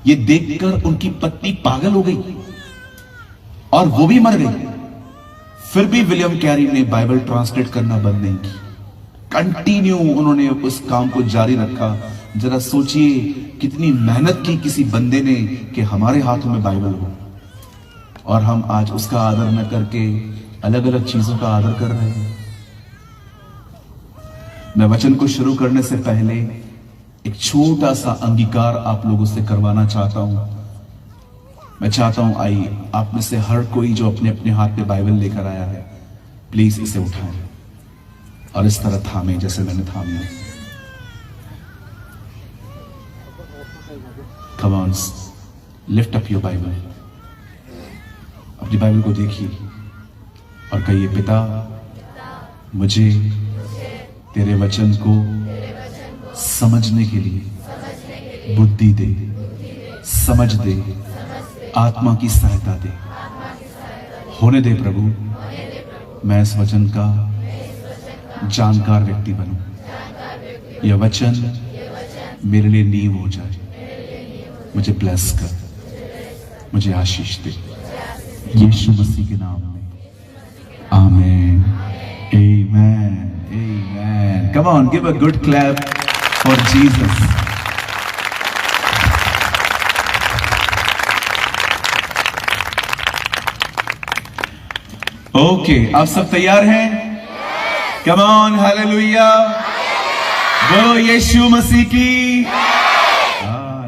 ये देखकर उनकी पत्नी पागल हो गई और वो भी मर गई। फिर भी विलियम कैरी ने बाइबल ट्रांसलेट करना बंद नहीं की, कंटिन्यू उन्होंने उस काम को जारी रखा। जरा सोचिए कितनी मेहनत की किसी बंदे ने कि हमारे हाथों में बाइबल हो, और हम आज उसका आदर न करके अलग अलग चीजों का आदर कर रहे हैं। मैं वचन को शुरू करने से पहले एक छोटा सा अंगीकार आप लोगों से करवाना चाहता हूं। मैं चाहता हूं आइए आप में से हर कोई जो अपने अपने हाथ में बाइबल लेकर आया है, प्लीज इसे उठाएं और इस तरह थामें जैसे मैंने थामी। Come on, lift up your Bible. अपनी बाइबल को देखिए और कहिए, पिता मुझे तेरे वचन को समझने के लिए बुद्धि दे, समझ दे, आत्मा की सहायता दे। होने दे प्रभु, मैं इस वचन का जानकार व्यक्ति बनूं। यह वचन मेरे लिए नींव हो जाए। मुझे ब्लेस कर, मुझे आशीष दे, यीशु मसीह के नाम में, आमीन, आमेन, आमेन। Come on, give a good clap for Jesus. Okay, आप सब तैयार हैं? कम ऑन, हालेलुया, बोलो यीशु मसीह की।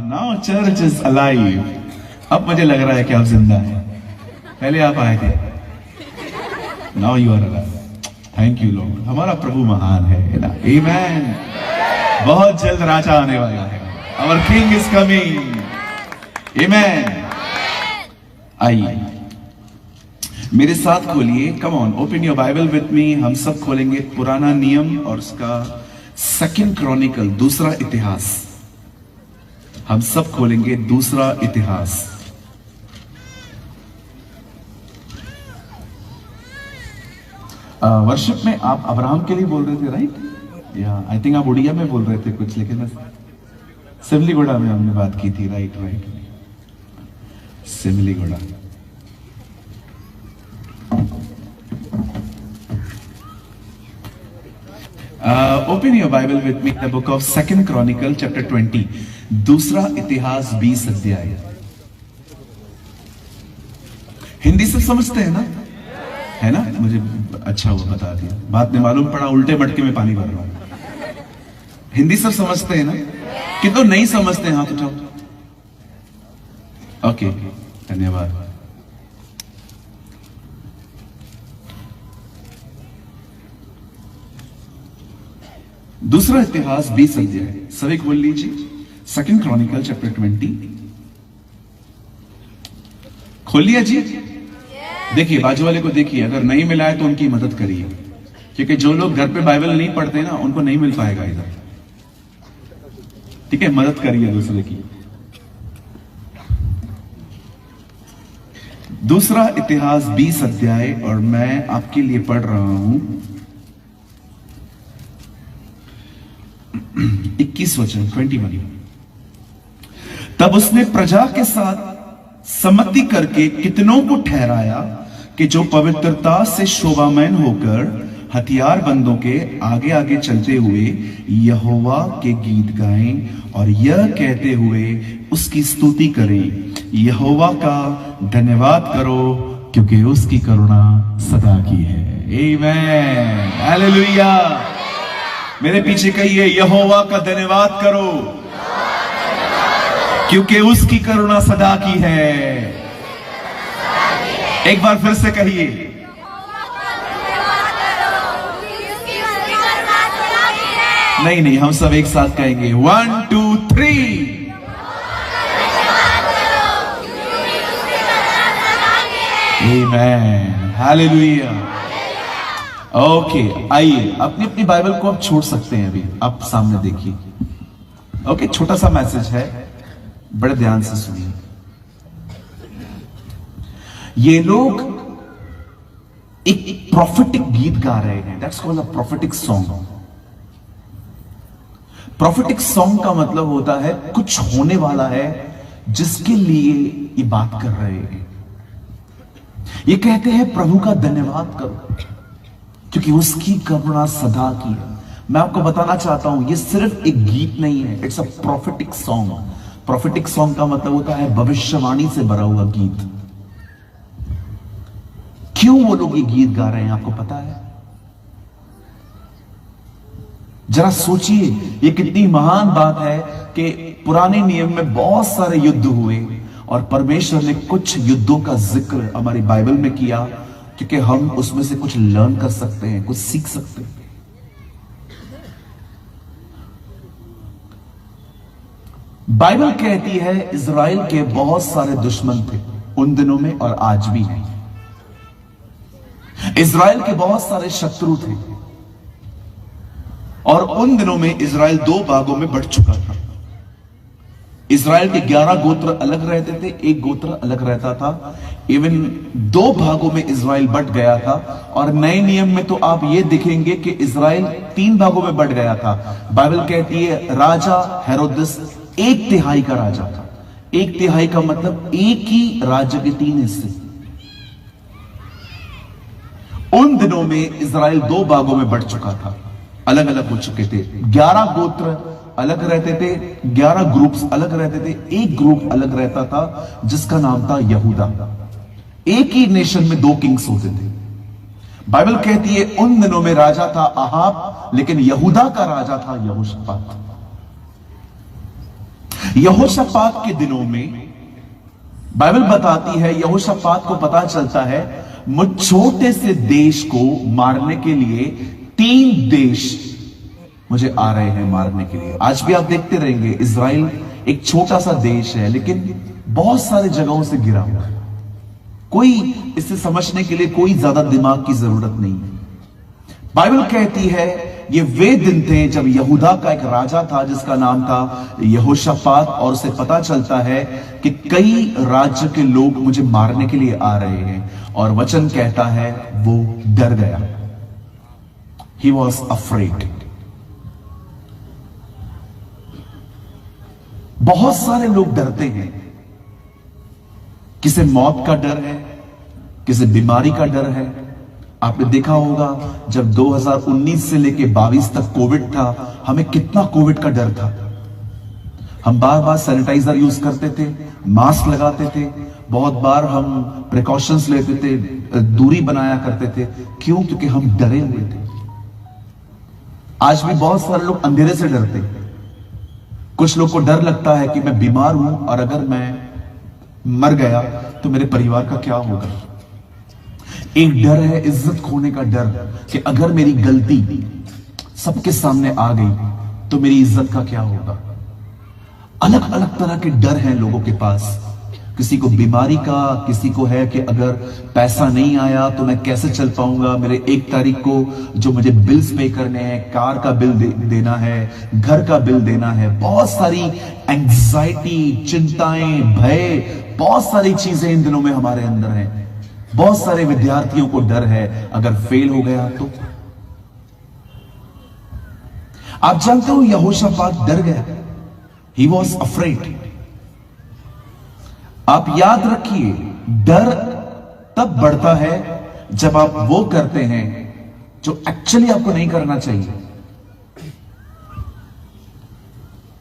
Now church is alive. अब मुझे लग रहा है कि आप जिंदा हैं। पहले आप आए थे, now you are alive. Thank you Lord. हमारा प्रभु महान है ना, आमेन। बहुत जल्द राजा आने वाला है। आवर किंग इज कमिंग, आमेन। आइए मेरे साथ खोलिए, come on, open your Bible with मी। हम सब खोलेंगे पुराना नियम और उसका सेकंड क्रॉनिकल, दूसरा इतिहास। हम सब खोलेंगे दूसरा इतिहास। वर्शिप में आप अब्राहम के लिए बोल रहे थे, राइट? या आई थिंक आप उड़िया में बोल रहे थे कुछ, लेकिन मैं सिमलीगुड़ा में हमने बात की थी, right right, Similiguda. Open your Bible with me, the book of second Chronicle chapter 20, दूसरा इतिहास 20 अध्याय। हिंदी सब समझते हैं ना, है ना? मुझे अच्छा हुआ बता दिया, बात में मालूम पड़ा उल्टे मटके में पानी भर रहा हूं। हिंदी सब समझते हैं ना? कि तो नहीं समझते हैं, हाथ उठाओ। ओके, धन्यवाद। दूसरा इतिहास 20 अध्याय, सभी खोल लीजिए। सेकंड क्रॉनिकल चैप्टर 20 खोल लिया जी। देखिए बाजू वाले को देखिए, अगर नहीं मिला है तो उनकी मदद करिए, क्योंकि जो लोग घर पे बाइबल नहीं पढ़ते ना उनको नहीं मिल पाएगा इधर। ठीक है, मदद करिए दूसरे की। दूसरा इतिहास 20 अध्याय और मैं आपके लिए पढ़ रहा हूं 21 वचन, 21। तब उसने प्रजा के साथ सम्मति करके कितनों को ठहराया कि जो पवित्रता से शोभामय होकर हथियार बंदों के आगे आगे चलते हुए यहोवा के गीत गाएं और यह कहते हुए उसकी स्तुति करें, यहोवा का धन्यवाद करो क्योंकि उसकी करुणा सदा की है। आमीन, हालेलुया। मेरे पीछे कहिए, यहोवा का धन्यवाद करो क्योंकि उसकी करुणा सदा की है। एक बार फिर से कहिए, नहीं नहीं, हम सब एक साथ कहेंगे, 1 2 3। आमीन, हालेलुया। ओके, आइए अपनी अपनी बाइबल को आप छोड़ सकते हैं। अभी आप सामने देखिए। ओके, छोटा सा मैसेज है, बड़े ध्यान से सुनिए। ये लोग एक प्रोफेटिक गीत गा रहे हैं, that's called a prophetic song. Prophetic song का मतलब होता है कुछ होने वाला है, जिसके लिए ये बात कर रहे हैं। ये कहते हैं प्रभु का धन्यवाद करो क्योंकि उसकी करुणा सदा की है। मैं आपको बताना चाहता हूं ये सिर्फ एक गीत नहीं है, it's a prophetic song. Prophetic song का मतलब होता है भविष्यवाणी से भरा हुआ गीत। क्यों वो लोग ये गीत गा रहे हैं आपको पता है? जरा सोचिए, ये कितनी महान बात है कि पुराने नियम में बहुत सारे युद्ध हुए और परमेश्वर ने कुछ युद्धों का जिक्र हमारी बाइबल में किया क्योंकि हम उसमें से कुछ लर्न कर सकते हैं, कुछ सीख सकते हैं। बाइबल कहती है इज़राइल के बहुत सारे दुश्मन थे उन दिनों में और आज भी हैं। इज़राइल के बहुत सारे शत्रु थे और उन दिनों में इज़राइल दो भागों में बढ़ चुका था। इज़राइल के 11 गोत्र अलग रहते थे, एक गोत्र अलग रहता था। इवन दो भागों में इज़राइल बट गया था और नए नियम में तो आप ये देखेंगे कि इज़राइल 3 भागों में बट गया था। बाइबल कहती है राजा हेरोदेस 1/3 का राजा था। 1/3 का मतलब एक ही राज्य के 3 हिस्से। उन दिनों में इज़राइल 2 भागों में बट चुका था, अलग अलग हो चुके थे। 11 गोत्र अलग रहते थे, 11 ग्रुप्स अलग रहते थे। एक ग्रुप अलग रहता था जिसका नाम था यहूदा। एक ही नेशन में 2 किंग्स होते थे। बाइबल कहती है उन दिनों में राजा था आहाब, लेकिन यहूदा का राजा था यहोशापात। यहोशापात के दिनों में बाइबल बताती है यहोशापात को पता चलता है मुझ छोटे से देश को मारने के लिए 3 देश मुझे आ रहे हैं मारने के लिए। आज भी आप देखते रहेंगे इज़राइल एक छोटा सा देश है लेकिन बहुत सारी जगहों से घिरा हुआ है। कोई इसे समझने के लिए कोई ज्यादा दिमाग की जरूरत नहीं है। बाइबल कहती है ये वे दिन थे जब यहूदा का एक राजा था जिसका नाम था यहोशापात और उसे पता चलता है कि कई राज्य के लोग मुझे मारने के लिए आ रहे हैं और वचन कहता है वो डर गया। He was afraid। बहुत सारे लोग डरते हैं। किसे मौत का डर है, किसे बीमारी का डर है। आपने देखा होगा जब 2019 से लेके 22 तक कोविड था, हमें कितना कोविड का डर था। हम बार बार सैनिटाइजर यूज करते थे, मास्क लगाते थे, बहुत बार हम प्रिकॉशंस लेते थे, दूरी बनाया करते थे। क्यों? क्योंकि हम डरे हुए थे। आज भी बहुत सारे लोग अंधेरे से डरते हैं। कुछ लोग को डर लगता है कि मैं बीमार हूं और अगर मैं मर गया तो मेरे परिवार का क्या होगा। एक डर है इज्जत खोने का डर कि अगर मेरी गलती सबके सामने आ गई तो मेरी इज्जत का क्या होगा। अलग अलग तरह के डर हैं लोगों के पास। किसी को बीमारी का, किसी को है कि अगर पैसा नहीं आया तो मैं कैसे चल पाऊंगा। मेरे 1 तारीख को जो मुझे बिल्स पे करने हैं, कार का बिल देना है, घर का बिल देना है। बहुत सारी एंग्जाइटी, चिंताएं, भय, बहुत सारी चीजें इन दिनों में हमारे अंदर हैं। बहुत सारे विद्यार्थियों को डर है अगर फेल हो गया तो। आप जानते हो यहोशापात डर गया। He was afraid. आप याद रखिए डर तब बढ़ता है जब आप वो करते हैं जो एक्चुअली आपको नहीं करना चाहिए।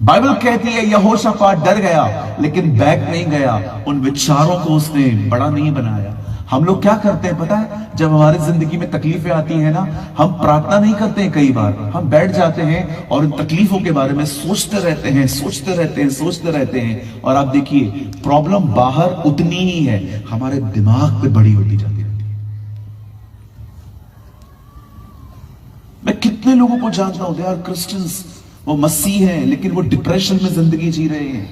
बाइबल कहती है यहोशापात डर गया लेकिन बैक नहीं गया। उन विचारों को उसने बड़ा नहीं बनाया। हम लोग क्या करते हैं पता है? जब हमारी जिंदगी में तकलीफें आती हैं ना, हम प्रार्थना नहीं करते हैं। कई बार हम बैठ जाते हैं और उन तकलीफों के बारे में सोचते रहते हैं, सोचते रहते हैं, सोचते रहते हैं। और आप देखिए प्रॉब्लम बाहर उतनी ही है, हमारे दिमाग पे बड़ी होती जाती है। मैं कितने लोगों को जानता हूं, दे आर क्रिश्चियंस, वो मसीह हैं लेकिन वो डिप्रेशन में जिंदगी जी रहे हैं।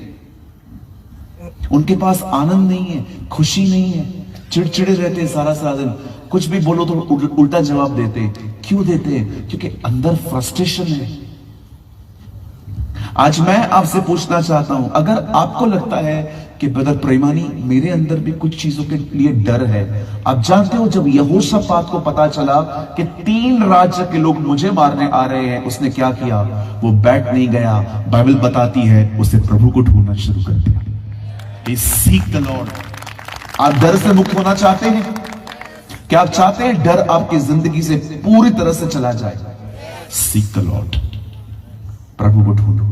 उनके पास आनंद नहीं है, खुशी नहीं है, चिड़चिड़े रहते हैं सारा सारा दिन। कुछ भी बोलो तो उल्टा जवाब देते हैं। क्यों देते हैं? क्योंकि अंदर फ्रस्ट्रेशन है। आज मैं आपसे पूछना चाहता हूं, अगर आपको लगता है कि ब्रदर प्रेमानी मेरे अंदर भी कुछ चीजों के लिए डर है। आप जानते हो जब यहोशापात को पता चला कि 3 राज्य के लोग मुझे मारने आ रहे हैं, उसने क्या किया? वो बैठ नहीं गया। बाइबल बताती है उसे प्रभु को ढूंढना शुरू कर दिया। Seek the Lord. आप डर से मुक्त होना चाहते हैं? क्या आप चाहते हैं डर आपकी जिंदगी से पूरी तरह से चला जाए? सीक द लॉर्ड, प्रभु को ढूंढो,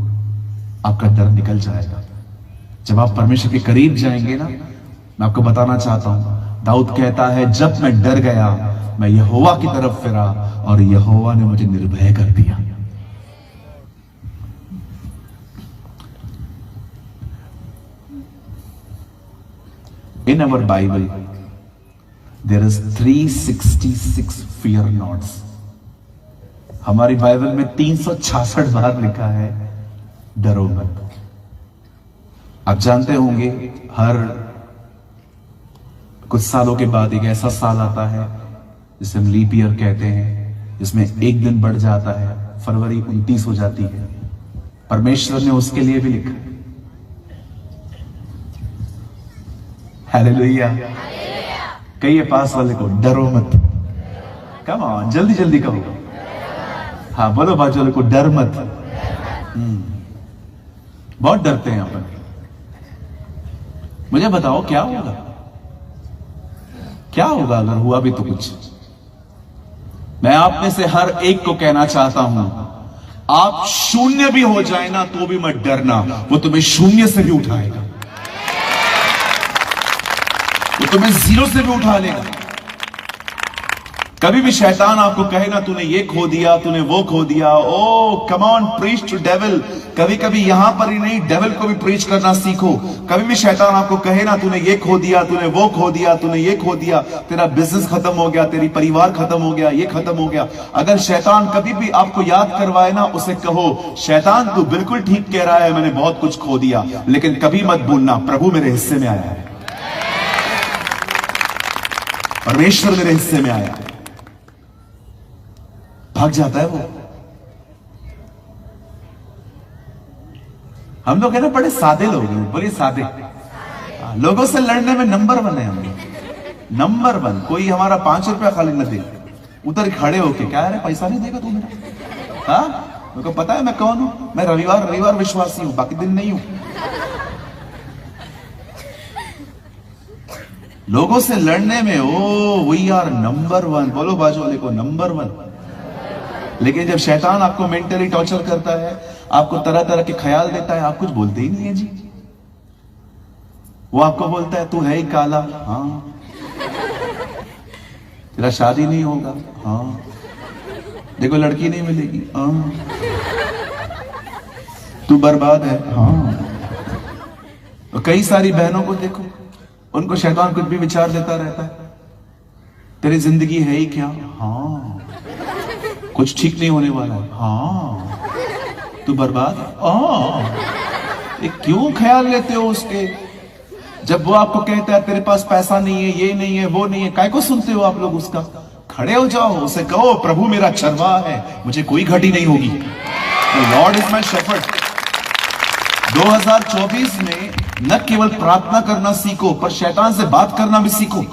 आपका डर निकल जाएगा। जब आप परमेश्वर के करीब जाएंगे ना, मैं आपको बताना चाहता हूं, दाऊद कहता है जब मैं डर गया मैं यहोवा की तरफ फिरा और यहोवा ने मुझे निर्भय कर दिया। In our Bible, there is 366 fear nots. हमारी बाइबल में 366 बार लिखा है डरो मत। आप जानते होंगे हर कुछ सालों के बाद एक ऐसा साल आता है जिसे हम लीप ईयर कहते हैं, जिसमें एक दिन बढ़ जाता है, फरवरी 29 हो जाती है। परमेश्वर ने उसके लिए भी लिखा है। हालेलुया। कहिए पास वाले को डरो मत। कम ऑन, जल्दी जल्दी कहो। हाँ बोलो बाजू वाले को डर मत। बहुत डरते हैं अपन। मुझे बताओ क्या होगा? क्या होगा अगर हुआ भी तो कुछ? मैं आप में से हर एक को कहना चाहता हूं, आप शून्य भी हो जाए ना तो भी मत डरना, वो तुम्हें शून्य से भी उठाएगा, वो तुम्हें जीरो से भी उठा लेगा। कभी भी शैतान आपको कहे ना तूने ये खो दिया, तूने वो खो दिया, oh come on preach to devil. कभी कभी यहां पर ही नहीं, डेविल को भी प्रीच करना सीखो। कभी भी शैतान आपको कहे ना तूने ये खो दिया, तूने वो खो दिया, तूने ये खो दिया, तेरा बिजनेस खत्म हो गया, तेरी परिवार खत्म हो गया, ये खत्म हो गया, अगर शैतान कभी भी आपको याद करवाए ना, उसे कहो शैतान तू बिल्कुल ठीक कह रहा है, मैंने बहुत कुछ खो दिया, लेकिन कभी मत भूलना प्रभु मेरे हिस्से में आया है, परमेश्वर मेरे हिस्से में आया है। भाग जाता है वो। हम लोग है ना बड़े सादे लोग हैं, बोलिए सादे। लोगों से लड़ने में नंबर 1 है हम लोग, नंबर 1। कोई हमारा 5 रुपया खाली न दे, उधर खड़े होके क्या है पैसा नहीं देगा तू मेरा? हाँ मेरे को पता है मैं कौन हूं, मैं रविवार विश्वासी हूं, बाकी दिन नहीं हूं। लोगों से लड़ने में ओ वी आर नंबर 1। बोलो बाजू वाले को नंबर 1। लेकिन जब शैतान आपको मेंटली टॉर्चर करता है, आपको तरह तरह के ख्याल देता है, आप कुछ बोलते ही नहीं है जी। वो आपको बोलता है तू है ही काला, हाँ, तेरा शादी नहीं होगा, हाँ, देखो लड़की नहीं मिलेगी, हाँ, तू बर्बाद है, हाँ। तो कई सारी बहनों को देखो, उनको शैतान कुछ भी विचार देता रहता है, तेरी जिंदगी है ही क्या, हाँ, कुछ ठीक नहीं होने वाला है, हाँ, तू बर्बाद है, हाँ। क्यों ख्याल लेते हो उसके? जब वो आपको कहता है तेरे पास पैसा नहीं है, ये नहीं है, वो नहीं है, काय को सुनते हो आप लोग उसका? खड़े हो जाओ, उसे कहो प्रभु मेरा चरवाहा है, मुझे कोई घटी नहीं होगी, लॉर्ड इज माय शेफर्ड। 2024 में न केवल प्रार्थना करना सीखो, पर शैतान से बात करना भी सीखो।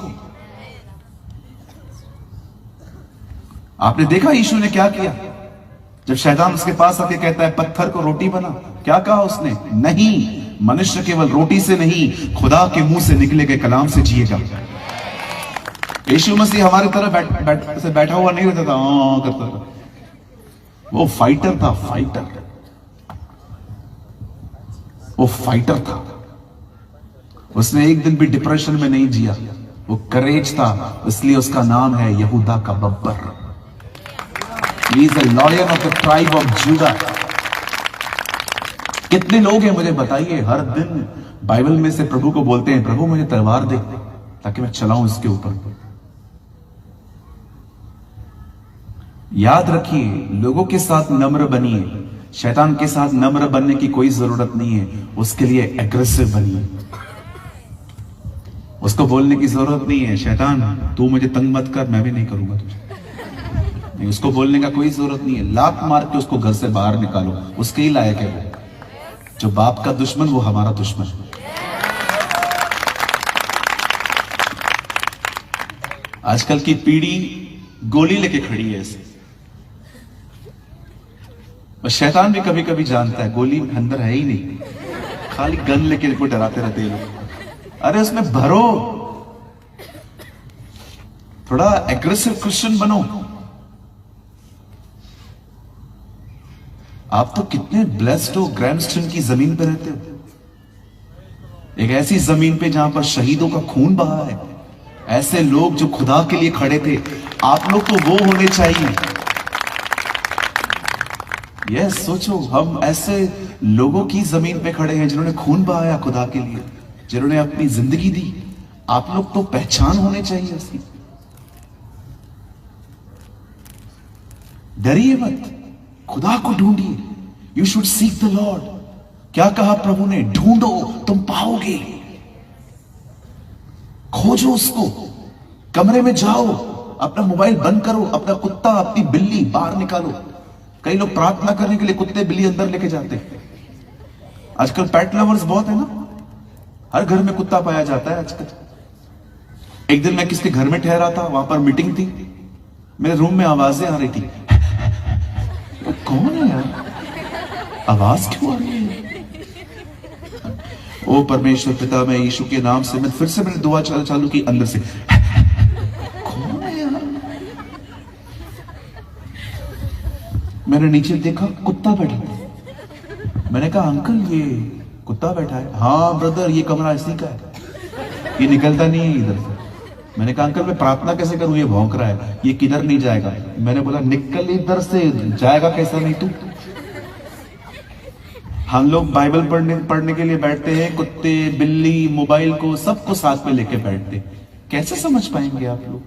आपने देखा यीशु ने क्या किया? जब शैतान उसके पास आके कहता है पत्थर को रोटी बना, क्या कहा उसने? नहीं, मनुष्य केवल रोटी से नहीं, खुदा के मुंह से निकले गए कलाम से जिएगा। यीशु मसीह हमारी तरह बैठा हुआ नहीं रहता था, करता था। वो फाइटर था, फाइटर, वो फाइटर था। उसने एक दिन भी डिप्रेशन में नहीं जिया, वो करेज था, इसलिए उसका नाम है यहूदा का Babbar. He is a lion of the tribe of Judah। कितने लोग हैं मुझे बताइए हर दिन बाइबल में से प्रभु को बोलते हैं प्रभु मुझे तलवार दे ताकि मैं चलाऊं इसके ऊपर। याद रखिए, लोगों के साथ नम्र बनिए, शैतान के साथ नम्र बनने की कोई जरूरत नहीं है, उसके लिए एग्रेसिव बनिए। उसको बोलने की जरूरत नहीं है शैतान तू मुझे तंग मत कर, मैं भी नहीं करूंगा तुझे, नहीं, उसको बोलने का कोई जरूरत नहीं है। लात मार के उसको घर से बाहर निकालो, उसके ही लायक है वो। जो बाप का दुश्मन वो हमारा दुश्मन। आजकल की पीढ़ी गोली लेके खड़ी है ऐसे, और शैतान भी कभी कभी जानता है गोली अंदर है ही नहीं, खाली गन लेके इनको डराते रहते हैं लोग। अरे उसमें भरो, थोड़ा एग्रेसिव क्रिश्चियन बनो। आप तो कितने ब्लेस्ड हो, ग्रैंडस्टन की जमीन पे रहते हो, एक ऐसी जमीन पे जहां पर शहीदों का खून बहा है, ऐसे लोग जो खुदा के लिए खड़े थे। आप लोग तो वो होने चाहिए। यस, सोचो, हम ऐसे लोगों की जमीन पे खड़े हैं जिन्होंने खून बहाया खुदा के लिए, जिन्होंने अपनी जिंदगी दी। आप लोग तो पहचान होने चाहिए उसकी। डरिए मत, खुदा को ढूंढिए। You should seek the Lord. क्या कहा प्रभु ने? ढूंढो तुम पाओगे, खोजो उसको। कमरे में जाओ, अपना मोबाइल बंद करो, अपना कुत्ता अपनी बिल्ली बाहर निकालो। कई लोग प्रार्थना करने के लिए कुत्ते बिल्ली अंदर लेके जाते हैं। आजकल पेट लवर्स बहुत है ना, हर घर में कुत्ता पाया जाता है आजकल। एक दिन मैं किसके घर में ठहरा था, वहां पर मीटिंग थी, मेरे रूम में आवाजें आ रही थी। तो कौन है यार, आवाज क्यों आ रही है? ओ परमेश्वर पिता, मैं यीशु के नाम से, मैं फिर से मैंने दुआ चालू की अंदर से। कौन है यार? मैंने नीचे देखा, कुत्ता बैठा था। मैंने कहा अंकल ये कुत्ता बैठा है? हाँ ब्रदर, ये कमरा इसी का है, ये निकलता नहीं है इधर से। मैंने कहा अंकल मैं प्रार्थना कैसे करूं, ये भौंक रहा है, ये किधर नहीं जाएगा। मैंने बोला निकल इधर से, जाएगा कैसा नहीं तू। हम लोग बाइबल पढ़ने के लिए बैठते हैं, कुत्ते बिल्ली मोबाइल को सबको साथ में लेके बैठते। कैसे समझ पाएंगे आप लोग?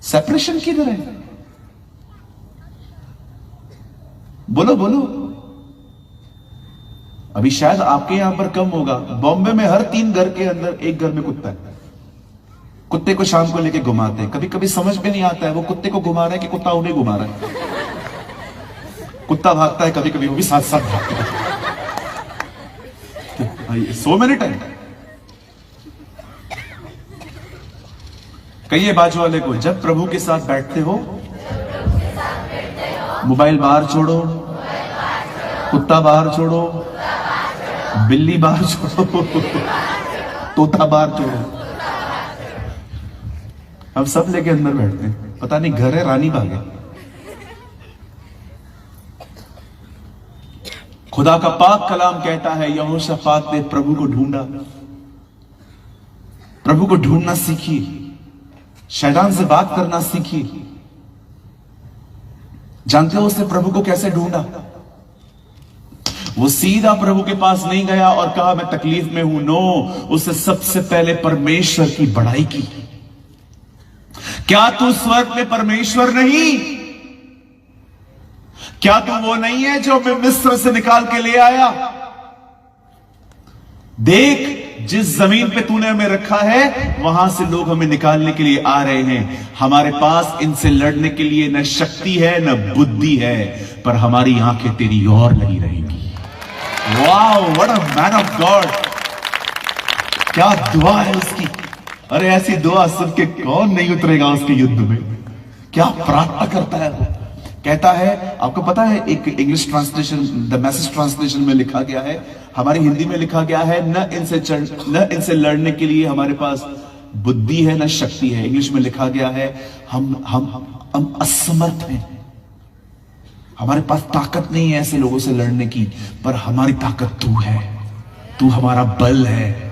सेपरेशन किधर है? बोलो बोलो। अभी शायद आपके यहां पर कम होगा, बॉम्बे में हर 3 घर के अंदर एक घर में कुत्ता है। कुत्ते को शाम को लेके घुमाते हैं। कभी कभी समझ में नहीं आता है वो कुत्ते को घुमा रहा है कि कुत्ता उन्हें घुमा रहा है। कुत्ता भागता है, कभी कभी वो भी साथ साथ भागता है। So many time. कहिए बाजू वाले को, जब प्रभु के साथ बैठते हो मोबाइल बाहर छोड़ो, कुत्ता बाहर छोड़ो, बिल्ली बाहर छोड़ो, तोता बाहर छोड़ो। हम सब लेके अंदर बैठते हैं, पता नहीं घर है रानी बाग है। खुदा का पाक कलाम कहता है, यहोशापात ने प्रभु को ढूंढा। प्रभु को ढूंढना सीखिए, शैतान से बात करना सीखिए। जानते हो उसने प्रभु को कैसे ढूंढा? वो सीधा प्रभु के पास नहीं गया और कहा मैं तकलीफ में हूं। नो, उसने सबसे पहले परमेश्वर की बड़ाई की। क्या तू स्वर्ग में परमेश्वर नहीं? क्या तू वो नहीं है जो मैं मिस्र से निकाल के ले आया? देख, जिस जमीन पे तूने हमें रखा है वहां से लोग हमें निकालने के लिए आ रहे हैं। हमारे पास इनसे लड़ने के लिए न शक्ति है न बुद्धि है, पर हमारी आंखें तेरी ओर लगी रहेंगी। Wow, what a man of God. क्या दुआ है उसकी। अरे ऐसी दुआ सुन के कौन नहीं उतरेगा उसके युद्ध में। क्या प्रार्थना करता है वो। कहता है, आपको पता है एक English translation, the message translation में लिखा गया है, हमारी हिंदी में लिखा गया है, न इनसे लड़ने के लिए हमारे पास बुद्धि है न शक्ति है। इंग्लिश में लिखा गया है हम असमर्थ हैं, हमारे पास ताकत नहीं है ऐसे लोगों से लड़ने की, पर हमारी ताकत तू है, तू हमारा बल है।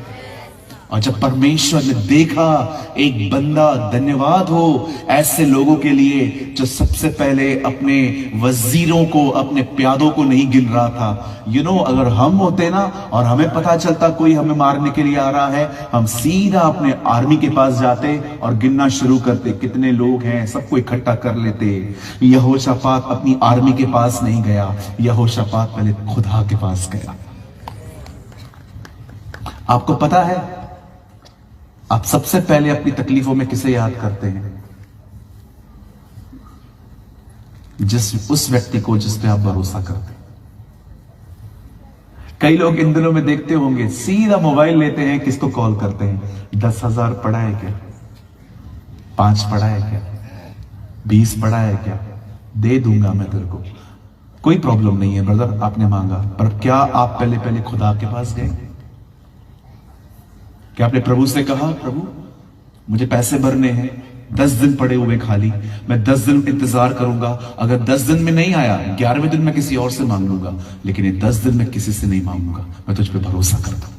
और जब परमेश्वर ने देखा एक बंदा, धन्यवाद हो ऐसे लोगों के लिए जो सबसे पहले अपने वजीरों को, अपने प्यादों को नहीं गिन रहा था। यू नो, अगर हम होते ना और हमें पता चलता कोई हमें मारने के लिए आ रहा है, हम सीधा अपने आर्मी के पास जाते और गिनना शुरू करते, कितने लोग हैं, सबको इकट्ठा कर लेते। यहोशापात अपनी आर्मी के पास नहीं गया, यहोशापात पहले खुदा के पास गया। आपको पता है आप सबसे पहले अपनी तकलीफों में किसे याद करते हैं? उस व्यक्ति को जिस पे आप भरोसा करते हैं। कई लोग इन दिनों में देखते होंगे, सीधा मोबाइल लेते हैं, किसको कॉल करते हैं? 10,000 पड़ा है क्या? 5 पड़ा है क्या? 20 पड़ा है क्या? दे दूंगा मैं तेरे को, कोई प्रॉब्लम नहीं है ब्रदर, आपने मांगा। पर क्या आप पहले खुदा के पास गए? कि आपने प्रभु से कहा, प्रभु मुझे पैसे भरने हैं, 10 दिन पड़े हुए खाली, मैं 10 दिन इंतजार करूंगा, अगर 10 दिन में नहीं आया 11वें दिन मैं किसी और से मांग लूंगा, लेकिन ये 10 दिन मैं किसी से नहीं मांगूंगा, मैं तुझ पे भरोसा करता हूं।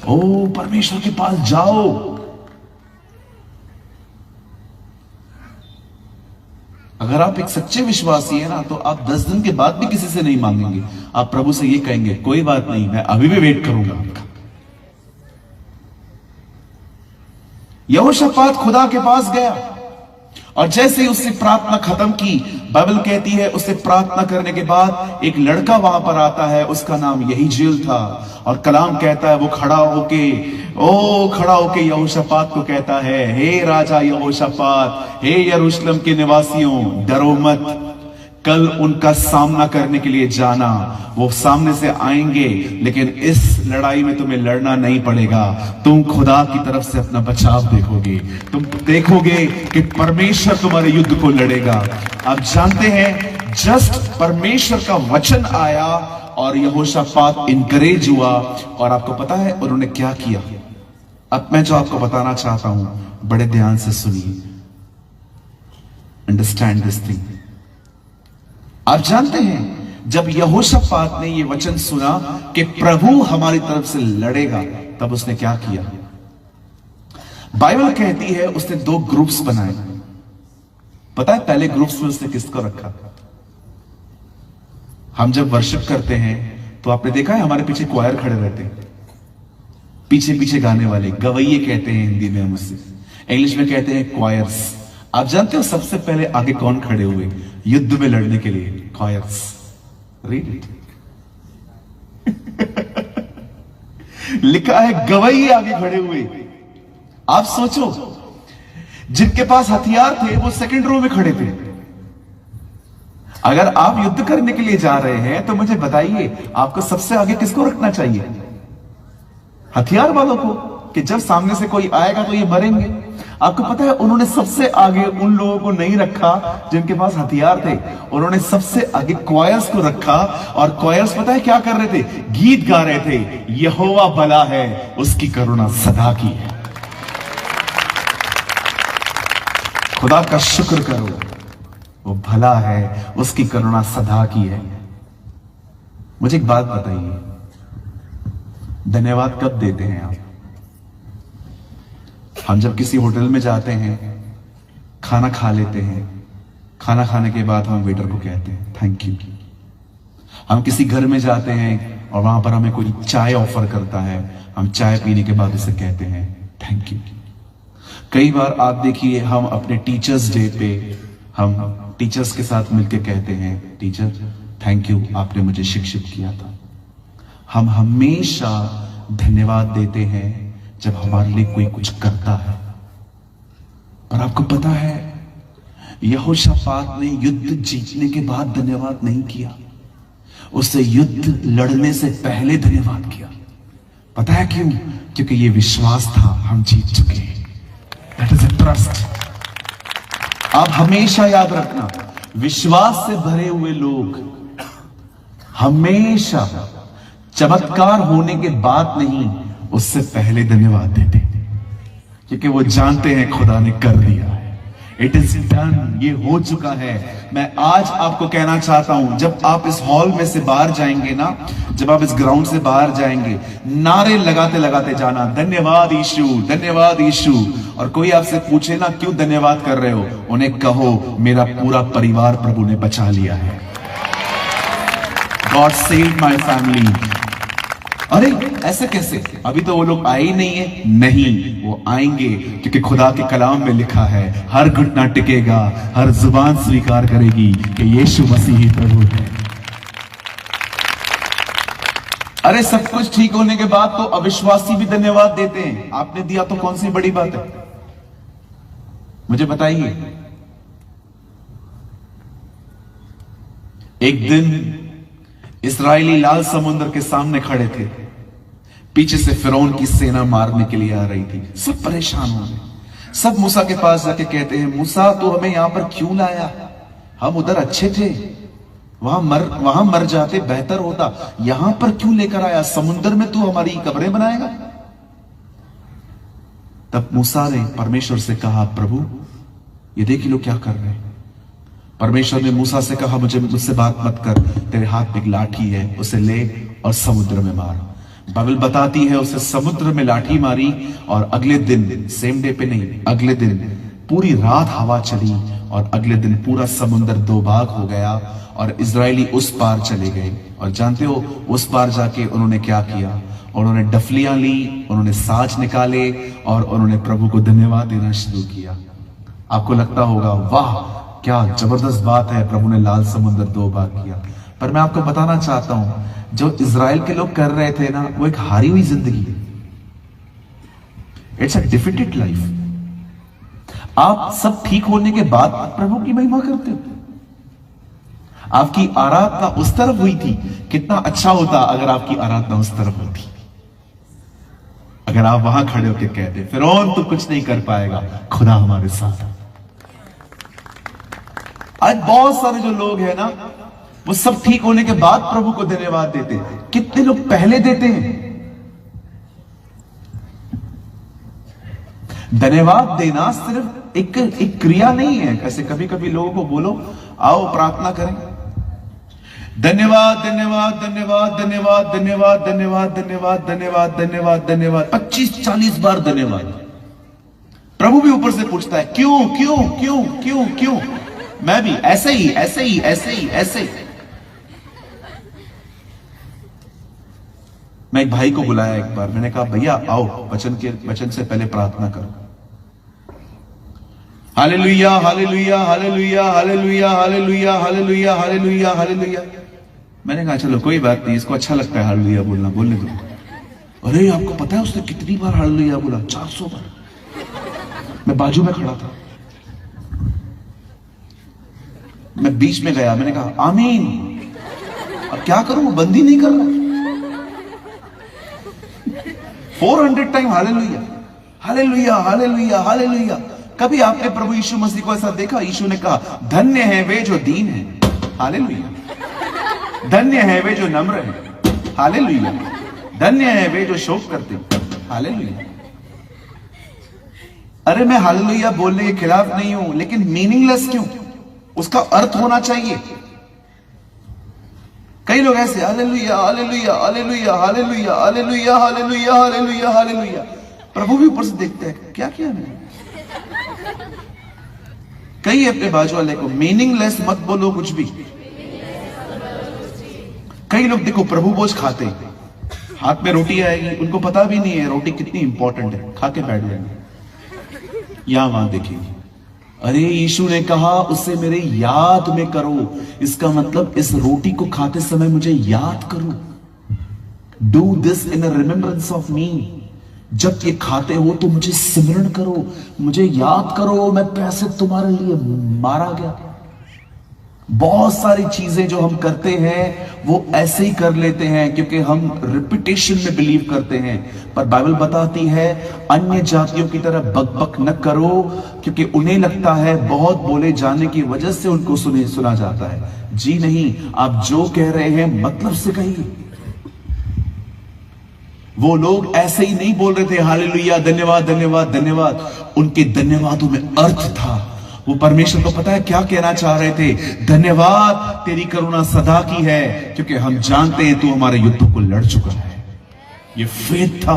ओ परमेश्वर के पास जाओ। अगर आप एक सच्चे विश्वासी है ना, तो आप 10 दिन के बाद भी किसी से नहीं मांगेंगे, आप प्रभु से ये कहेंगे, कोई बात नहीं, मैं अभी भी वेट करूंगा आपका। यहोशापात खुदा के पास गया और जैसे ही उसने प्रार्थना खत्म की, बाइबल कहती है उससे प्रार्थना करने के बाद एक लड़का वहां पर आता है, उसका नाम यहीजेल था, और कलाम कहता है वो खड़ा होके यहोशापात को कहता है, हे राजा यहोशापात, हे यरूशलेम के निवासियों, डरो मत, कल उनका सामना करने के लिए जाना, वो सामने से आएंगे, लेकिन इस लड़ाई में तुम्हें लड़ना नहीं पड़ेगा, तुम खुदा की तरफ से अपना बचाव देखोगे, तुम देखोगे कि परमेश्वर तुम्हारे युद्ध को लड़ेगा। आप जानते हैं, जस्ट परमेश्वर का वचन आया और यहोशापात इनकरेज हुआ, और आपको पता है उन्होंने क्या किया? अब मैं जो आपको बताना चाहता हूं, बड़े ध्यान से सुनिए, अंडरस्टैंड दिस थिंग। आप जानते हैं, जब यहोशापात ने ये वचन सुना कि प्रभु हमारी तरफ से लड़ेगा, तब उसने क्या किया? बाइबल कहती है उसने 2 ग्रुप्स बनाए। पता है पहले ग्रुप्स में उसने किसको रखा? हम जब वर्शिप करते हैं तो आपने देखा है हमारे पीछे क्वायर खड़े रहते हैं, पीछे पीछे गाने वाले, गवैये कहते हैं हिंदी में, हम उससे इंग्लिश में कहते हैं क्वायर्स। आप जानते हो सबसे पहले आगे कौन खड़े हुए युद्ध में लड़ने के लिए? क्वायर्स। Read it. लिखा है गवैये आगे खड़े हुए। आप सोचो, जिनके पास हथियार थे वो सेकंड रो में खड़े थे। अगर आप युद्ध करने के लिए जा रहे हैं तो मुझे बताइए, आपको सबसे आगे किसको रखना चाहिए? हथियार वालों को, कि जब सामने से कोई आएगा तो ये मरेंगे। आपको पता है उन्होंने सबसे आगे उन लोगों को नहीं रखा जिनके पास हथियार थे, उन्होंने सबसे आगे क्वायर्स को रखा, और क्वायर्स पता है क्या कर रहे थे? गीत गा रहे थे, यहोवा भला है, उसकी करुणा सदा की है। खुदा का शुक्र करो, वो भला है, उसकी करुणा सदा की है। मुझे एक बात बताइए, धन्यवाद कब देते हैं आप? हम जब किसी होटल में जाते हैं, खाना खा लेते हैं, खाना खाने के बाद हम वेटर को कहते हैं थैंक यू। हम किसी घर में जाते हैं और वहां पर हमें कोई चाय ऑफर करता है, हम चाय पीने के बाद उसे कहते हैं थैंक यू। कई बार आप देखिए, हम अपने टीचर्स डे पे हम टीचर्स के साथ मिलकर कहते हैं टीचर थैंक यू, आपने मुझे शिक्षित किया था। हम हमेशा धन्यवाद देते हैं जब हमारे लिए कोई कुछ करता है। और आपको पता है, यहोशापात ने युद्ध जीतने के बाद धन्यवाद नहीं किया, उससे युद्ध लड़ने से पहले धन्यवाद किया। पता है क्यों? क्योंकि ये विश्वास था हम जीत चुके हैं। That is a trust. आप हमेशा याद रखना, विश्वास से भरे हुए लोग हमेशा चमत्कार होने के बाद नहीं, उससे पहले धन्यवाद देते, क्योंकि वो जानते हैं खुदा ने कर दिया है। इट इज डन, ये हो चुका है। मैं आज आपको कहना चाहता हूं, जब आप इस हॉल में से बाहर जाएंगे ना, जब आप इस ग्राउंड से बाहर जाएंगे, नारे लगाते लगाते जाना, धन्यवाद यीशु, धन्यवाद यीशु। और कोई आपसे पूछे ना क्यों धन्यवाद कर रहे हो, उन्हें कहो मेरा पूरा परिवार प्रभु ने बचा लिया है। God saved my family. अरे ऐसे कैसे? अभी तो वो लोग आए ही नहीं है। नहीं, वो आएंगे, क्योंकि खुदा के कलाम में लिखा है हर घुटना टिकेगा, हर जुबान स्वीकार करेगी कि यीशु मसीह ही प्रभु है। अरे सब कुछ ठीक होने के बाद तो अविश्वासी भी धन्यवाद देते हैं। आपने दिया तो कौन सी बड़ी बात है? मुझे बताइए। एक दिन इस्राएली लाल समुद्र के सामने खड़े थे, पीछे से फिरौन की सेना मारने के लिए आ रही थी। सब परेशान हो गए। सब मूसा के पास जाके कहते हैं, मूसा तो हमें यहां पर क्यों लाया? हम उधर अच्छे थे, वहां मर जाते बेहतर होता। यहां पर क्यों लेकर आया? समुद्र में तू हमारी कब्रें बनाएगा? तब मूसा ने परमेश्वर से कहा, प्रभु ये देख लोग क्या कर रहे हैं। परमेश्वर ने मूसा से कहा, मुझसे बात मत कर, तेरे हाथ में एक लाठी है, उसे ले और समुद्र में मार। बाइबल बताती है उसे समुद्र में लाठी मारी और अगले दिन, सेम डे पे नहीं, अगले दिन पूरी रात हवा चली और अगले दिन पूरा समुद्र दो भाग हो गया और इजरायली उस पार चले गए। और जानते हो उस पार जाके उन्होंने क्या किया? उन्होंने डफलियां ली, उन्होंने साज निकाले और उन्होंने प्रभु को धन्यवाद देना शुरू किया। आपको लगता होगा वाह क्या जबरदस्त बात है, प्रभु ने लाल समुद्र दो भाग किया। पर मैं आपको बताना चाहता हूं, जो इजराइल के लोग कर रहे थे ना, वो एक हारी हुई जिंदगी है। It's a defeated life. आप सब ठीक होने के बाद प्रभु की महिमा करते हो। आपकी आराधना उस तरफ हुई थी, कितना अच्छा होता अगर आपकी आराधना उस तरफ होती। अगर आप वहां खड़े होकर कहते, फिरौन तो कुछ नहीं कर पाएगा, खुदा हमारे साथ। आज बहुत सारे जो लोग हैं ना, वो सब ठीक होने के बाद प्रभु को धन्यवाद देते हैं। कितने लोग पहले देते हैं? धन्यवाद देना सिर्फ एक क्रिया नहीं है। कैसे कभी कभी लोगों को बोलो आओ प्रार्थना करें, धन्यवाद धन्यवाद धन्यवाद धन्यवाद धन्यवाद धन्यवाद धन्यवाद धन्यवाद धन्यवाद धन्यवाद 25-40 बार धन्यवाद। प्रभु भी ऊपर से पूछता है क्यों क्यों क्यों क्यों क्यों? मैं भी ऐसे ही ऐसे ही ऐसे ही ऐसे ही। मैं एक भाई को बुलाया एक बार, मैंने कहा भैया आओ वचन से पहले प्रार्थना करो। हालेलुया हालेलुया हालेलुया हालेलुया हालेलुया हालेलुया हालेलुया हालेलुया। मैंने कहा चलो कोई बात नहीं, इसको अच्छा लगता है हालेलुया बोलना, बोलने दो। अरे आपको पता है उसने कितनी बार हालेलुया बोला? 400 बार। मैं बाजू में खड़ा था, मैं बीच में गया, मैंने कहा आमीन। अब क्या करूं, वो बंद ही नहीं कर रहा। 400 टाइम हालेलुया हालेलुया हालेलुया हालेलुया। कभी आपने प्रभु यीशु मसीह को ऐसा देखा? यीशु ने कहा धन्य है वे जो दीन हैं, हालेलुया। धन्य है वे जो नम्र हैं, हालेलुया। धन्य है वे जो शोक करते हैं, हालेलुया। अरे मैं हालेलुया बोलने के खिलाफ नहीं हूं, लेकिन मीनिंगलेस क्यों? उसका अर्थ होना चाहिए। कई लोग ऐसे हालेलुया हालेलुया हालेलुया हालेलुया हालेलुया हालेलुया हालेलुया हालेलुया। प्रभु भी ऊपर से देखते हैं क्या किया मैंने। कई अपने बाजू वाले को मीनिंगलेस मत बोलो कुछ भी। कई लोग देखो प्रभु भोज खाते, हाथ में रोटी आएगी, उनको पता भी नहीं है रोटी कितनी इंपॉर्टेंट है, खा के बैठ जाएंगे, यहां वहां देखेंगे। अरे यीशु ने कहा उसे मेरे याद में करो। इसका मतलब इस रोटी को खाते समय मुझे याद करो। Do this in remembrance of me. जब ये खाते हो तो मुझे स्मरण करो, मुझे याद करो मैं पैसे तुम्हारे लिए मारा गया। बहुत सारी चीजें जो हम करते हैं वो ऐसे ही कर लेते हैं क्योंकि हम रिपीटेशन में बिलीव करते हैं। पर बाइबल बताती है अन्य जातियों की तरह बकबक न करो, क्योंकि उन्हें लगता है बहुत बोले जाने की वजह से उनको सुना जाता है। जी नहीं, आप जो कह रहे हैं मतलब से कहिए। वो लोग ऐसे ही नहीं बोल रहे थे हालेलुया धन्यवाद धन्यवाद धन्यवाद। उनके धन्यवादों में अर्थ था। वो परमेश्वर को पता है क्या कहना चाह रहे थे? धन्यवाद तेरी करुणा सदा की है, क्योंकि हम जानते हैं तू हमारे युद्धों को लड़ चुका है। ये फेथ था।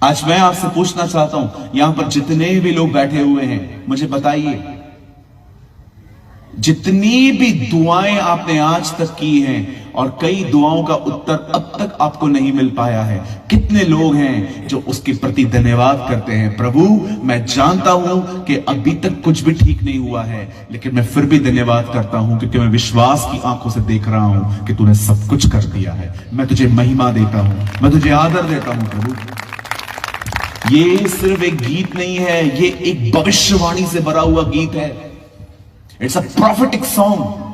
आज मैं आपसे पूछना चाहता हूं, यहां पर जितने भी लोग बैठे हुए हैं, मुझे बताइए जितनी भी दुआएं आपने आज तक की हैं और कई दुआओं का उत्तर अब तक आपको नहीं मिल पाया है, कितने लोग हैं जो उसके प्रति धन्यवाद करते हैं? प्रभु मैं जानता हूं कि अभी तक कुछ भी ठीक नहीं हुआ है, लेकिन मैं फिर भी धन्यवाद करता हूं क्योंकि मैं विश्वास की आंखों से देख रहा हूं कि तूने सब कुछ कर दिया है। मैं तुझे महिमा देता हूं, मैं तुझे आदर देता हूं प्रभु। ये सिर्फ एक गीत नहीं है, ये एक भविष्यवाणी से भरा हुआ गीत है। It's a prophetic song.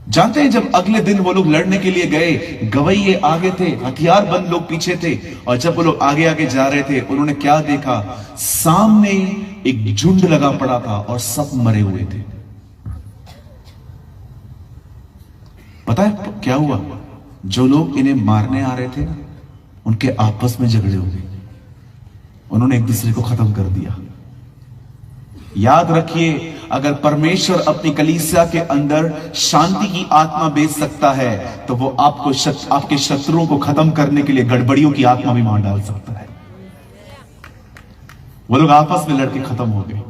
जानते हैं जब अगले दिन वो लोग लड़ने के लिए गए, गवैये आगे थे, हथियार बंद लोग पीछे थे, और जब वो लोग आगे आगे जा रहे थे उन्होंने क्या देखा? सामने एक झुंड लगा पड़ा था और सब मरे हुए थे। पता है क्या हुआ? जो लोग इन्हें मारने आ रहे थे ना, उनके आपस में झगड़े हो गए, उन्होंने एक दूसरे को खत्म कर दिया। याद रखिए, अगर परमेश्वर अपनी कलीसिया के अंदर शांति की आत्मा भेज सकता है, तो वो आपके शत्रुओं को खत्म करने के लिए गड़बड़ियों की आत्मा भी मार डाल सकता है। वो लोग आपस में लड़के खत्म हो गए,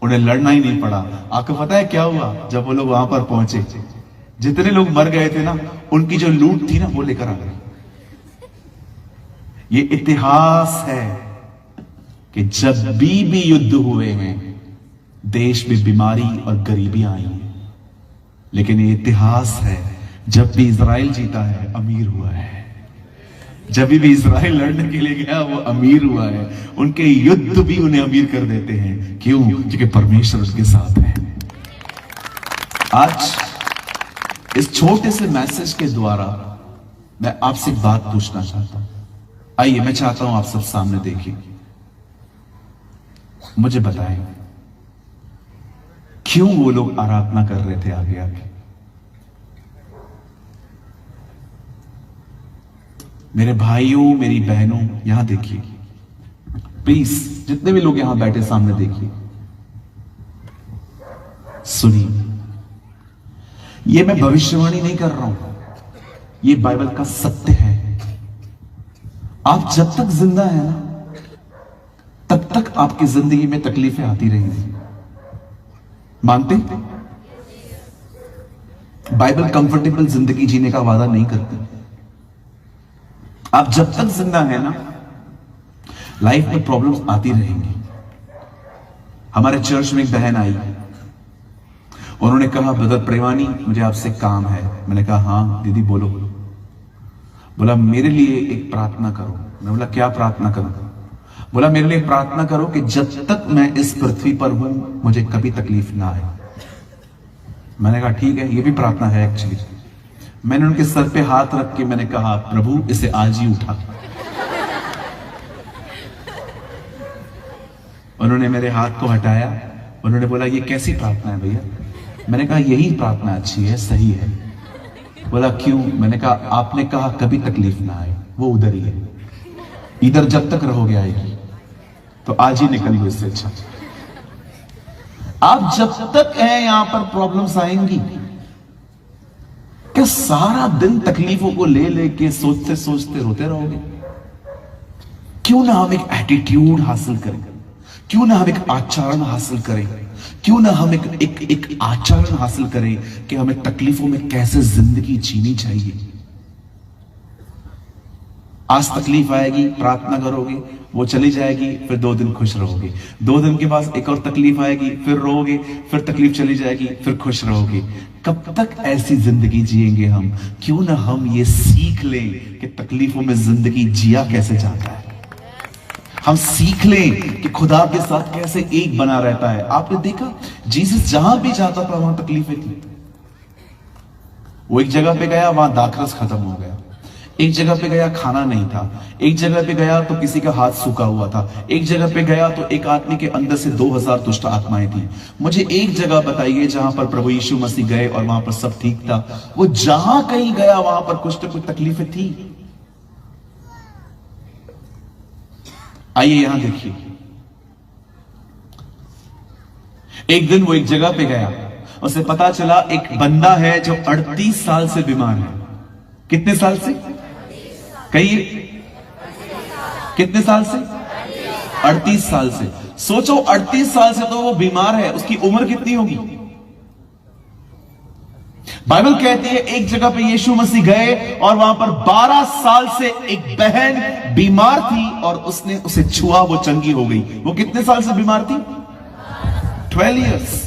उन्हें लड़ना ही नहीं पड़ा। आपको पता है क्या हुआ? जब वो लोग वहां पर पहुंचे, जितने लोग मर गए थे ना, उनकी जो लूट थी ना, वो लेकर आ गए। ये इतिहास है कि जब भी युद्ध हुए हैं, देश में बीमारी और गरीबी आई है, लेकिन ये इतिहास है, जब भी इजराइल जीता है, अमीर हुआ है। जब भी इजराइल लड़ने के लिए गया, वो अमीर हुआ है। उनके युद्ध भी उन्हें अमीर कर देते हैं। क्यों? क्योंकि परमेश्वर उसके साथ है। आज इस छोटे से मैसेज के द्वारा मैं आपसे एक बात पूछना चाहता हूं। आइए, मैं चाहता हूं आप सब सामने देखिए, मुझे बताएं क्यों वो लोग आराधना कर रहे थे आगे आगे। मेरे भाइयों, मेरी बहनों, यहां देखिए प्लीज, जितने भी लोग यहां बैठे सामने देखिए, सुनिए। ये मैं भविष्यवाणी नहीं कर रहा हूं, ये बाइबल का सत्य है। आप जब तक जिंदा है ना, तब तक आपकी जिंदगी में तकलीफें आती रहेंगी। मानते? बाइबल कंफर्टेबल जिंदगी जीने का वादा नहीं करती। आप जब तक जिंदा है ना, लाइफ में प्रॉब्लम्स आती रहेंगी। हमारे चर्च में एक बहन आई, उन्होंने कहा, ब्रदर प्रेमानी, मुझे आपसे काम है। मैंने कहा, हाँ दीदी बोलो। बोला, मेरे लिए एक प्रार्थना करो। मैं बोला, क्या प्रार्थना करूं? बोला, मेरे लिए प्रार्थना करो कि जब तक मैं इस पृथ्वी पर हूं, मुझे कभी तकलीफ ना आए। मैंने कहा, ठीक है, ये भी प्रार्थना है एक्चुअली। मैंने उनके सर पे हाथ रख के मैंने कहा, प्रभु इसे आज ही उठा। उन्होंने मेरे हाथ को हटाया। उन्होंने बोला, ये कैसी प्रार्थना है भैया? मैंने कहा, यही प्रार्थना अच्छी है, सही है। बोला, क्यों? मैंने कहा, आपने कहा कभी तकलीफ ना आए, वो उधर ही है, इधर जब तक रहोगे आएगी, तो आज ही निकल लो इससे अच्छा। आप जब तक हैं यहां पर प्रॉब्लम्स आएंगी। क्या सारा दिन तकलीफों को ले लेके सोचते सोचते रोते रहोगे? क्यों ना हम एक एटीट्यूड हासिल करें, क्यों ना हम एक आचरण हासिल करें, क्यों ना हम एक आचरण हासिल करें कि हमें तकलीफों में कैसे जिंदगी जीनी चाहिए। आज तकलीफ आएगी, प्रार्थना करोगे, वो चली जाएगी, फिर 2 दिन खुश रहोगे। 2 दिन के बाद एक और तकलीफ आएगी, फिर रोओगे, फिर तकलीफ चली जाएगी, फिर खुश रहोगे। कब तक ऐसी जिंदगी जिएंगे हम? क्यों ना हम ये सीख लें कि तकलीफों में जिंदगी जिया कैसे जाता है। हम सीख लें कि खुदा के साथ कैसे एक बना रहता है। आपने देखा, जीसस जहां भी जाता था वहां तकलीफें थी। वो एक जगह पे गया, वहां दाखरस खत्म हो गया। एक जगह पे गया, खाना नहीं था। एक जगह पे गया तो किसी का हाथ सूखा हुआ था। एक जगह पे गया तो एक आदमी के अंदर से 2000 दुष्ट आत्माएं थी। मुझे एक जगह बताइए जहां पर प्रभु यीशु मसीह गए और वहां पर सब ठीक था। वो जहां कहीं गया वहां पर कुछ ना कुछ तकलीफें थी। आइए यहां देखिए, एक दिन वो एक जगह पे गया, उसे पता चला एक बंदा है जो 38 साल से बीमार है। कितने साल से? कहिए, कितने साल से? 38 साल से। सोचो, 38 साल से तो वो बीमार है, उसकी उम्र कितनी होगी? बाइबल कहती है एक जगह पे यीशु मसीह गए और वहां पर 12 साल से एक बहन बीमार थी और उसने उसे छुआ, वो चंगी हो गई। वो कितने साल से बीमार थी? 12 इयर्स।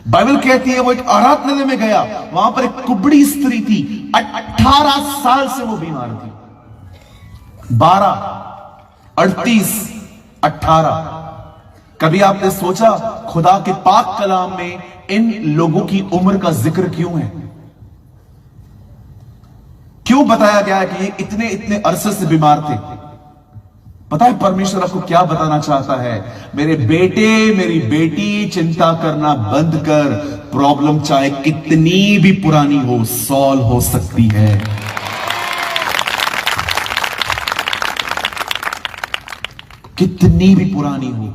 बाइबल कहती है वो एक आराधनालय में गया, वहां पर एक कुबड़ी स्त्री थी, 18 साल से वो बीमार थी। 12, 38, 18। कभी आपने सोचा खुदा के पाक कलाम में इन लोगों की उम्र का जिक्र क्यों है? क्यों बताया गया है कि ये इतने इतने अरसे से बीमार थे? पता है परमेश्वर आपको क्या बताना चाहता है? मेरे बेटे, मेरी बेटी, चिंता करना बंद कर। प्रॉब्लम चाहे कितनी भी पुरानी हो, सॉल्व हो सकती है। कितनी भी पुरानी हो,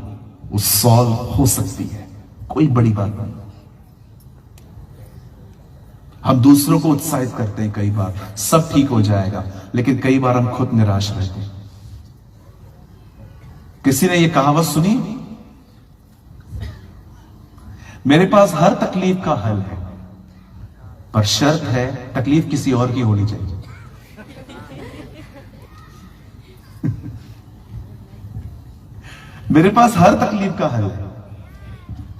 वो सॉल्व हो सकती है। कोई बड़ी बात नहीं। हम दूसरों को उत्साहित करते हैं, कई बार सब ठीक हो जाएगा, लेकिन कई बार हम खुद निराश रहते हैं। किसी ने यह कहावत सुनी, मेरे पास हर तकलीफ का हल है, पर शर्त है तकलीफ किसी और की होनी चाहिए। मेरे पास हर तकलीफ का हल है,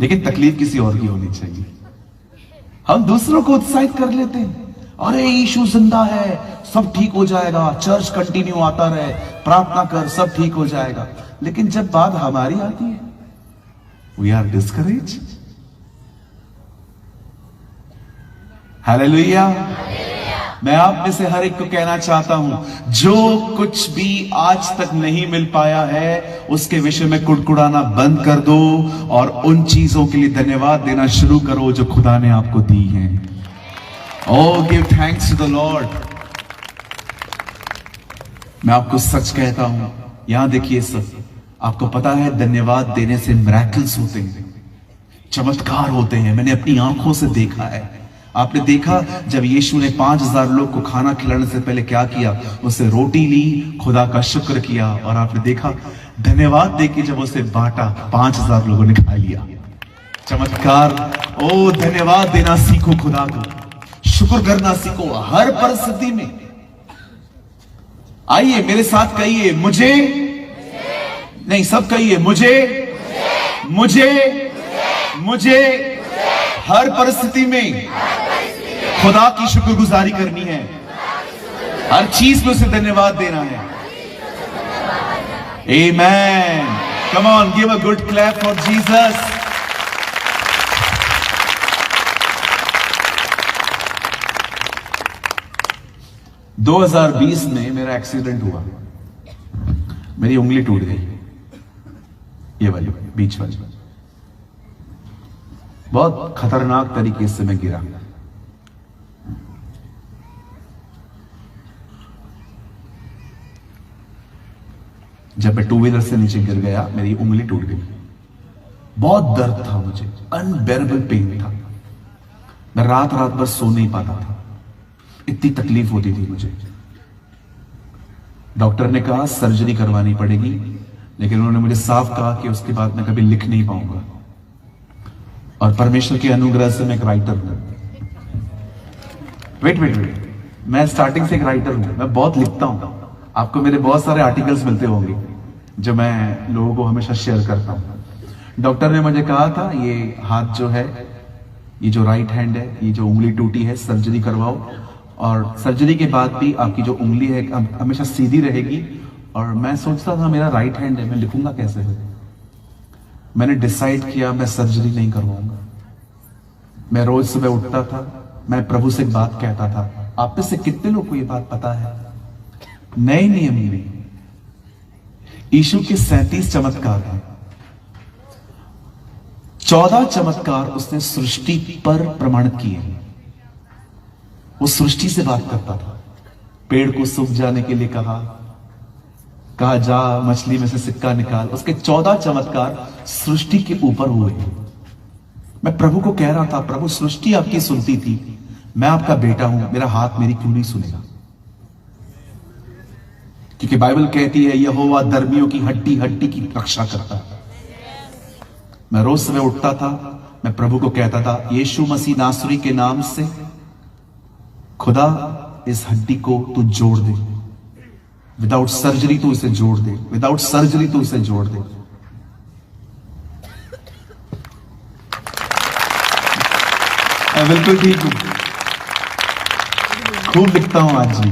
लेकिन तकलीफ किसी और की होनी चाहिए। हम दूसरों को उत्साहित कर लेते हैं, अरे यीशु जिंदा है, सब ठीक हो जाएगा, चर्च कंटिन्यू आता रहे, प्रार्थना कर, सब ठीक हो जाएगा। लेकिन जब बात हमारी आती है, वी आर डिस्करेज। हालेलुया। मैं आप में से हर एक को कहना चाहता हूं, जो कुछ भी आज तक नहीं मिल पाया है, उसके विषय में कुड़कुड़ाना बंद कर दो और उन चीजों के लिए धन्यवाद देना शुरू करो जो खुदा ने आपको दी हैं। Oh, give thanks to the Lord. मैं आपको सच कहता हूं, यहां देखिए सब, आपको पता है धन्यवाद देने से मिरेकल्स होते हैं, चमत्कार होते हैं। मैंने अपनी आंखों से देखा है। आपने देखा जब यीशु ने 5000 लोग को खाना खिलाने से पहले क्या किया? उससे रोटी ली, खुदा का शुक्र किया, और आपने देखा धन्यवाद देके जब उसे बांटा, 5000 लोगों ने खा लिया। चमत्कार। ओ, धन्यवाद देना सीखो, खुदा को शुक्र करना सीखो हर परिस्थिति में। आइए मेरे साथ कहिए, मुझे नहीं, सब कहिए, मुझे हर परिस्थिति में खुदा की शुक्रगुजारी करनी है। हर चीज में उसे धन्यवाद देना है। आमेन। Come on, give a good clap for Jesus. – 2020 में मेरा एक्सीडेंट हुआ, मेरी उंगली टूट गई, ये वाली बीच वाली। बहुत खतरनाक तरीके से मैं गिरा। जब मैं 2 व्हीलर से नीचे गिर गया, मेरी उंगली टूट गई। बहुत दर्द था मुझे, अनबेरेबल पेन था। मैं रात भर सो नहीं पाता था, इतनी तकलीफ होती थी मुझे। डॉक्टर ने कहा सर्जरी करवानी पड़ेगी, लेकिन उन्होंने मुझे साफ कहा कि उसके बाद मैं कभी लिख नहीं पाऊंगा। और परमेश्वर के अनुग्रह से मैं एक राइटर हूं। वेट, मैं स्टार्टिंग से एक राइटर हूं, मैं बहुत लिखता हूं। आपको मेरे बहुत सारे आर्टिकल्स मिलते होंगे जो मैं लोगों को हमेशा शेयर करता हूं। डॉक्टर ने मुझे कहा था, ये हाथ जो है, ये जो राइट हैंड है, ये जो उंगली टूटी है, सर्जरी करवाओ, और सर्जरी के बाद भी आपकी जो उंगली है हमेशा सीधी रहेगी। और मैं सोचता था मेरा राइट हैंड है, मैं लिखूंगा कैसे? मैंने डिसाइड किया मैं सर्जरी नहीं करवाऊंगा। मैं रोज सुबह उठता था, मैं प्रभु से एक बात कहता था। आप में से कितने लोग को ये बात पता है? नए नियम में यीशु के 37 चमत्कार हैं। 14 चमत्कार उसने सृष्टि पर प्रमाणित किए। वो सृष्टि से बात करता था। पेड़ को सूख जाने के लिए कहा जा मछली में से सिक्का निकाल। उसके 14 चमत्कार सृष्टि के ऊपर हुए। मैं प्रभु को कह रहा था, प्रभु सृष्टि आपकी सुनती थी, मैं आपका बेटा हूं, मेरा हाथ मेरी क्यों नहीं सुनेगा? क्योंकि बाइबल कहती है यहोवा धर्मियों की हड्डी हड्डी की रक्षा करता है। मैं रोज सुबह उठता था, मैं प्रभु को कहता था, यीशु मसीह नासरी के नाम से खुदा इस हड्डी को तू जोड़ दे, विदाउट सर्जरी तू इसे जोड़ दे, विदाउट सर्जरी तू इसे जोड़ दे। मैं बिल्कुल ठीक हूं, खूब लिखता हूं आज भी,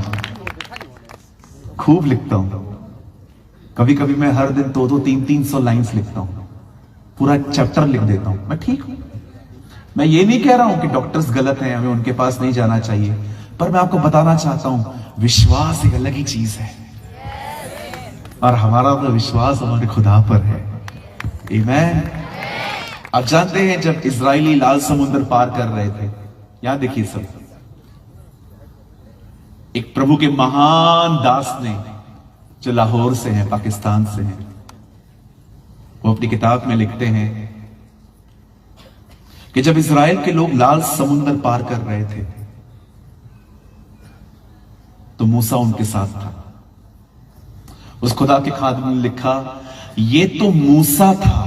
खूब लिखता हूं। कभी कभी मैं हर दिन 200 300 लाइंस लिखता हूं, पूरा चैप्टर लिख देता हूं। मैं ठीक हूं। मैं ये नहीं कह रहा हूं कि डॉक्टर्स गलत हैं, हमें उनके पास नहीं जाना चाहिए, पर मैं आपको बताना चाहता हूं विश्वास एक अलग ही चीज है। और हमारा तो विश्वास हमारे खुदा पर है। आमीन। आप जानते हैं जब इजरायली लाल समुद्र पार कर रहे थे, यहां देखिए सब, एक प्रभु के महान दास ने जो लाहौर से हैं, पाकिस्तान से हैं, वो अपनी किताब में लिखते हैं कि जब इजराइल के लोग लाल समुद्र पार कर रहे थे तो मूसा उनके साथ था। उस खुदा के खादिम ने लिखा, ये तो मूसा था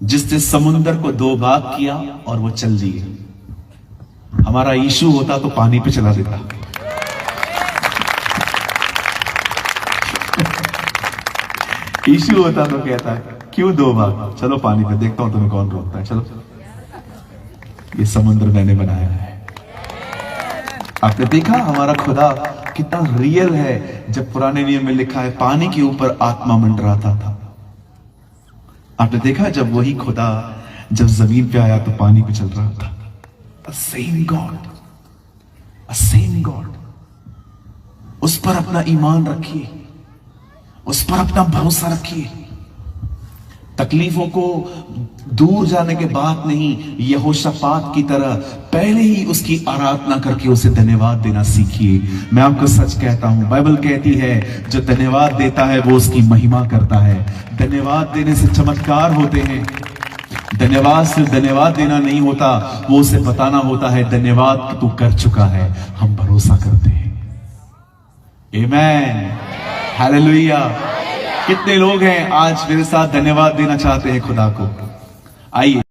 जिसने समुद्र को 2 भाग किया और वो चल दिए। हमारा यीशु होता तो पानी पे चला देता। यीशु होता तो कहता है क्यों 2 भाग, चलो पानी पे, देखता हूं तुम्हें कौन रोकता है, चलो। ये समुद्र मैंने बनाया है। आपने देखा हमारा खुदा कितना रियल है। जब पुराने नियम में लिखा है पानी के ऊपर आत्मा मंडराता था, आपने देखा जब वही खुदा जब जमीन पे आया तो पानी पे चल रहा था। A same God, a same God। उस पर अपना ईमान रखिए, उस पर अपना भरोसा रखिए। तकलीफों को दूर जाने के बाद नहीं, यहोशापात की तरह पहले ही उसकी आराधना करके उसे धन्यवाद देना सीखिए। मैं आपको सच कहता हूं, बाइबल कहती है जो धन्यवाद देता है वो उसकी महिमा करता है। धन्यवाद देने से चमत्कार होते हैं। धन्यवाद सिर्फ धन्यवाद देना नहीं होता, वो उसे बताना होता है धन्यवाद तू कर चुका है, हम भरोसा करते हैं। आमीन, हालेलुया। कितने लोग हैं आज मेरे साथ धन्यवाद देना चाहते हैं खुदा को? आइए।